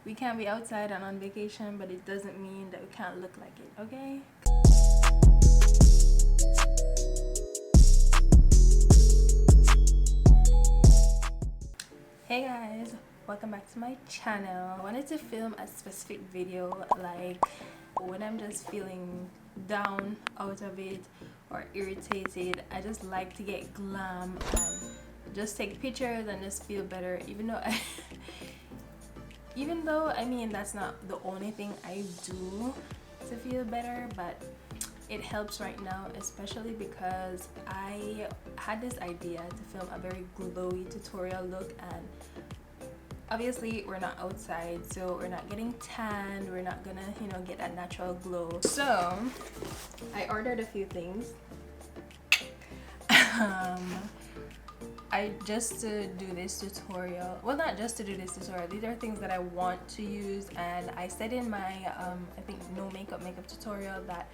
We can be outside and on vacation, but it doesn't mean that we can't look like it, okay? Hey guys, welcome back to my channel. I wanted to film a specific video like when I'm just feeling down, out of it, or irritated. I just like to get glam and just take pictures and just feel better, even though I mean that's not the only thing I do to feel better, but it helps right now, especially because I had this idea to film a very glowy tutorial look, and obviously we're not outside, so we're not getting tanned, we're not gonna, you know, get that natural glow. So I ordered a few things. I just to do this tutorial, well, not just to do this tutorial, these are things that I want to use, and I said in my I think no makeup tutorial that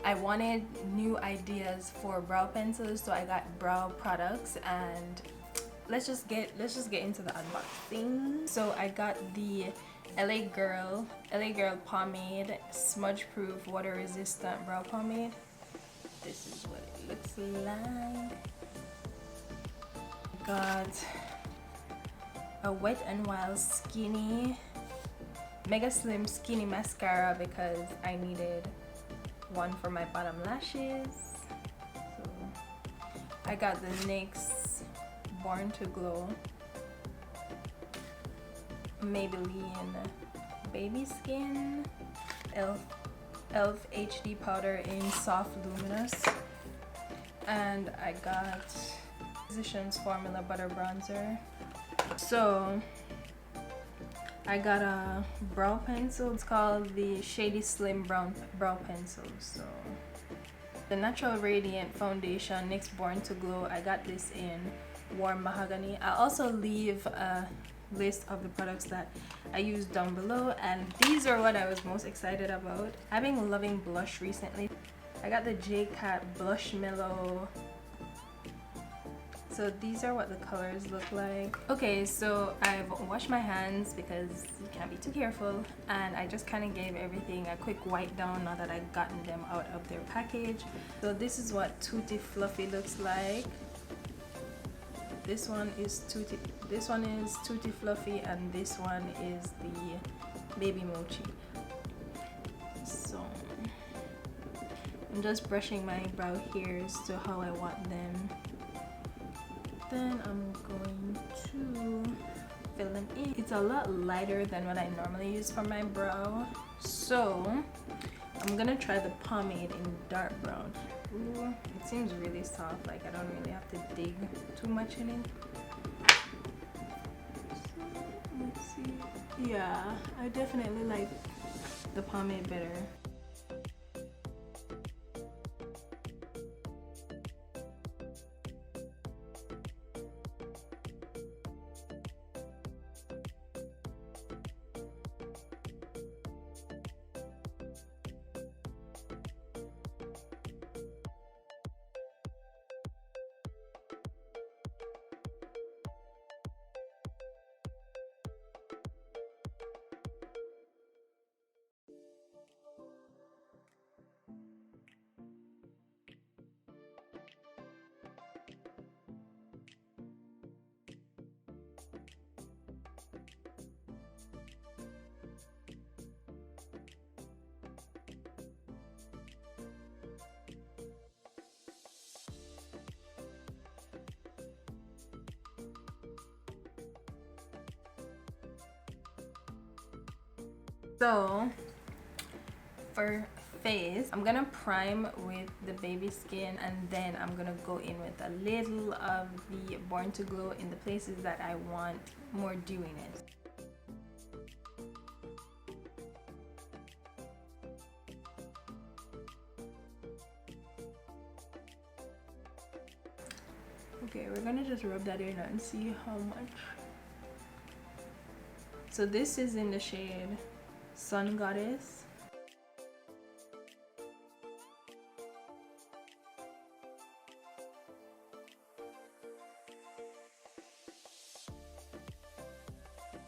I wanted new ideas for brow pencils, so I got brow products, and let's just get into the unboxing. So I got the LA Girl pomade, smudge proof, water resistant brow pomade. This is what it looks like. Got a Wet n Wild skinny, mega slim skinny mascara because I needed one for my bottom lashes. So I got the NYX Born to Glow Maybelline Baby Skin Elf HD powder in soft luminous, and I got Physicians Formula butter bronzer. So I got a brow pencil. It's called the Shady Slim Brow Pencil. So the Natural Radiant Foundation NYX Born to Glow. I got this in warm mahogany. I'll also leave a list of the products that I use down below, and these are what I was most excited about. I've been loving blush recently. I got the J-Cat Blush Mellow. So these are what the colors look like. Okay, so I've washed my hands because you can't be too careful, and I just kind of gave everything a quick wipe down now that I've gotten them out of their package. So this is what Tutti Fluffy looks like. This one is Tutti Fluffy, and this one is the Baby Mochi. So I'm just brushing my brow hairs to how I want them. Then I'm going to fill them in. It's a lot lighter than what I normally use for my brow, so I'm gonna try the pomade in dark brown. Ooh, it seems really soft, like I don't really have to dig too much in it. So let's see. Yeah, I definitely like the pomade better. So for face, I'm gonna prime with the baby skin, and then I'm gonna go in with a little of the Born to Glow in the places that I want more dewiness. Okay, we're gonna just rub that in and see how much. So this is in the shade Sun Goddess.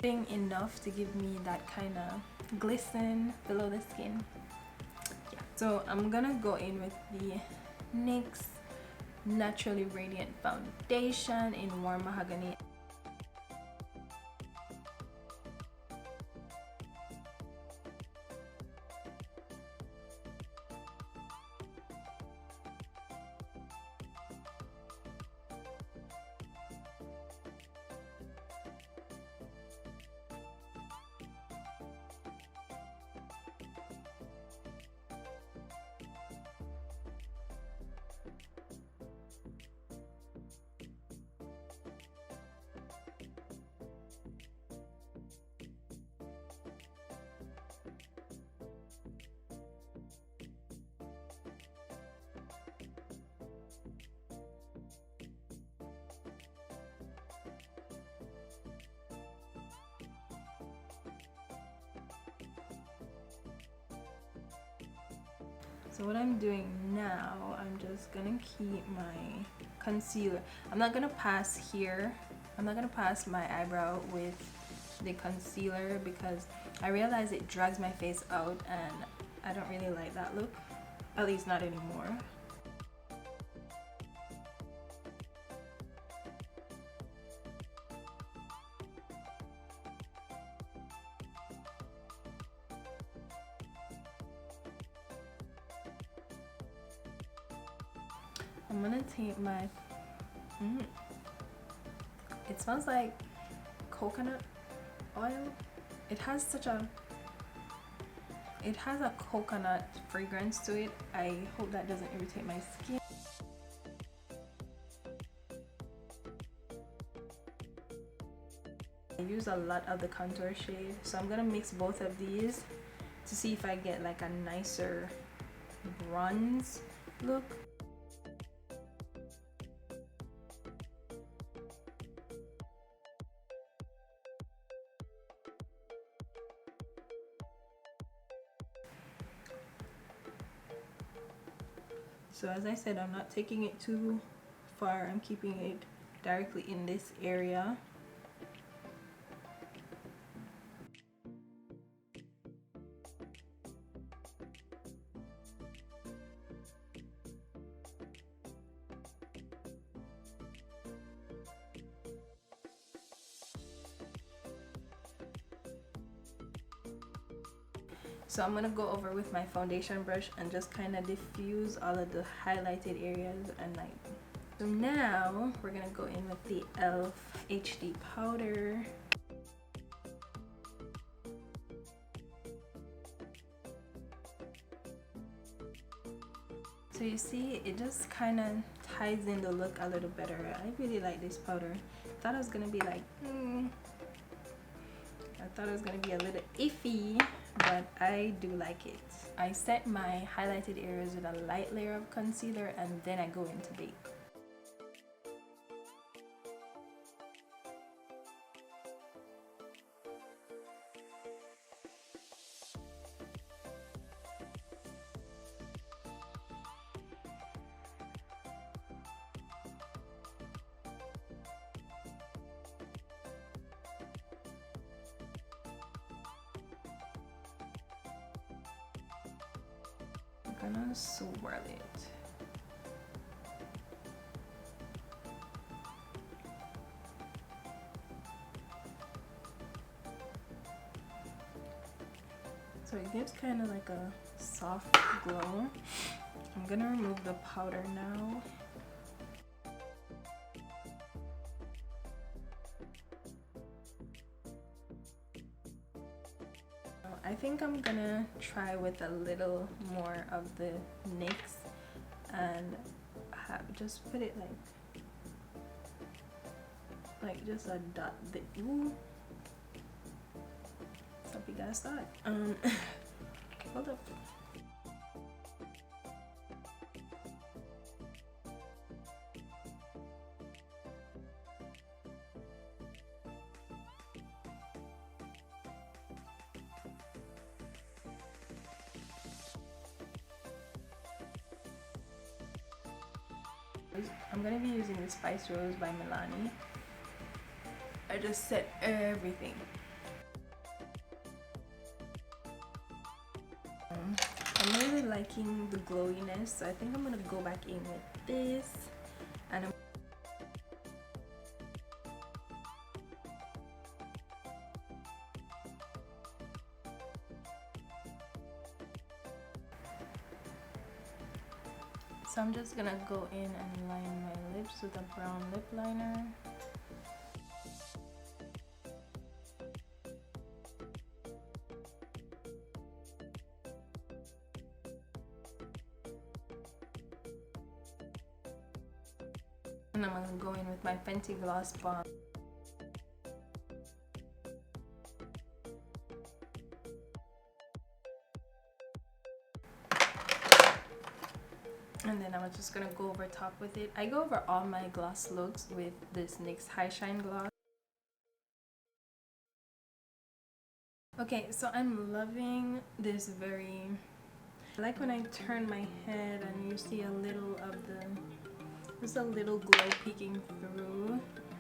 Thing enough to give me that kind of glisten below the skin. Yeah. So I'm gonna go in with the NYX Naturally Radiant Foundation in Warm Mahogany. So what I'm doing now, I'm just gonna keep my concealer. I'm not gonna pass here. I'm not gonna pass my eyebrow with the concealer because I realize it drags my face out and I don't really like that look. At least not anymore. I'm gonna take my, it smells like coconut oil. It has a coconut fragrance to it. I hope that doesn't irritate my skin. I use a lot of the contour shade, so I'm gonna mix both of these to see if I get like a nicer bronze look. So as I said, I'm not taking it too far. I'm keeping it directly in this area. So I'm gonna go over with my foundation brush and just kind of diffuse all of the highlighted areas and like. So now we're gonna go in with the e.l.f. HD powder. So you see, it just kind of ties in the look a little better. I really like this powder. Thought it was gonna be like, I thought it was gonna be a little iffy, but I do like it. I set my highlighted areas with a light layer of concealer and then I go into bake. I'm gonna swirl it. So it gives kind of like a soft glow. I'm gonna remove the powder now. I think I'm gonna try with a little more of the NYX and just put it like just a dot. Ooh. What's up, you guys? Thought. Hold up. I'm gonna be using the Spice Rose by Milani. I just set everything I'm really liking the glowiness, so I think I'm gonna go back in with this, and so I'm just gonna go in and line my lips with a brown lip liner. And I'm gonna go in with my Fenty Gloss Bomb. And then I'm just gonna go over top with it. I go over all my gloss looks with this NYX High Shine Gloss. Okay, so I'm loving this very... I like when I turn my head and you see a little of the... There's a little glow peeking through.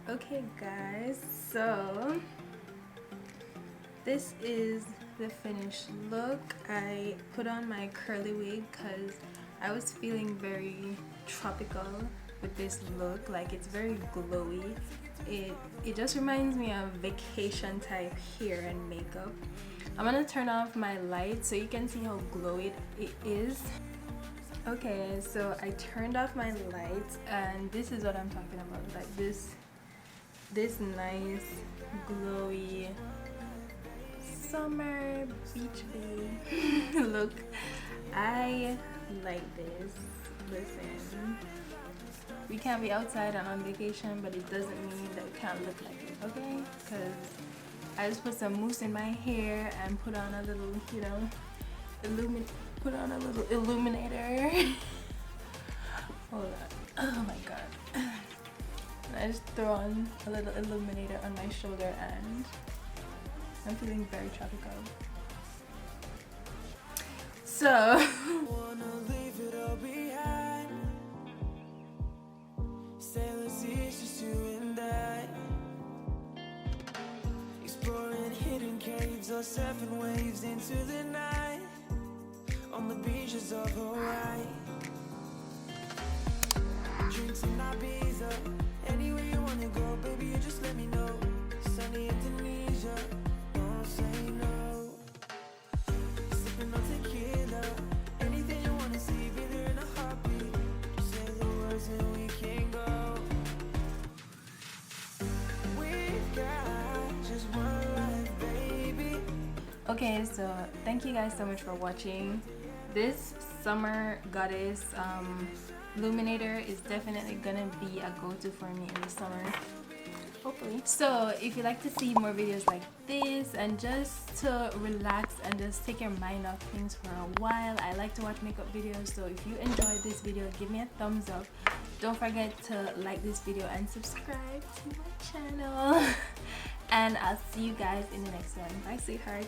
Okay guys, so this is the finished look. I put on my curly wig because I was feeling very tropical with this look. Like, it's very glowy. It just reminds me of vacation type hair and makeup. I'm gonna turn off my light so you can see how glowy it is. Okay, so I turned off my lights, and this is what I'm talking about. Like this nice glowy summer beach day look. I like this. Listen, we can't be outside and on vacation, but it doesn't mean that we can't look like it, okay? Because I just put some mousse in my hair and put on a little, you know, put on a little illuminator. Hold on. Oh my god. And I just throw on a little illuminator on my shoulder, and I'm feeling very tropical. So exploring hidden caves or surfing waves into the night on the beaches of Hawaii. Drinks in Ibiza, anywhere you wanna go, baby, you just let me know. Sunny Indonesia, don't say no. Sipping on tequila, anything you wanna see, be there in a heartbeat. Say the words and we can go. We've got just one life, baby. okay, so thank you guys so much for watching. This summer goddess illuminator is definitely gonna be a go-to for me in the summer, hopefully. So if you'd like to see more videos like this and just to relax and just take your mind off things for a while, I like to watch makeup videos. So if you enjoyed this video, give me a thumbs up. Don't forget to like this video and subscribe to my channel. And I'll see you guys in the next one. Bye, sweetheart.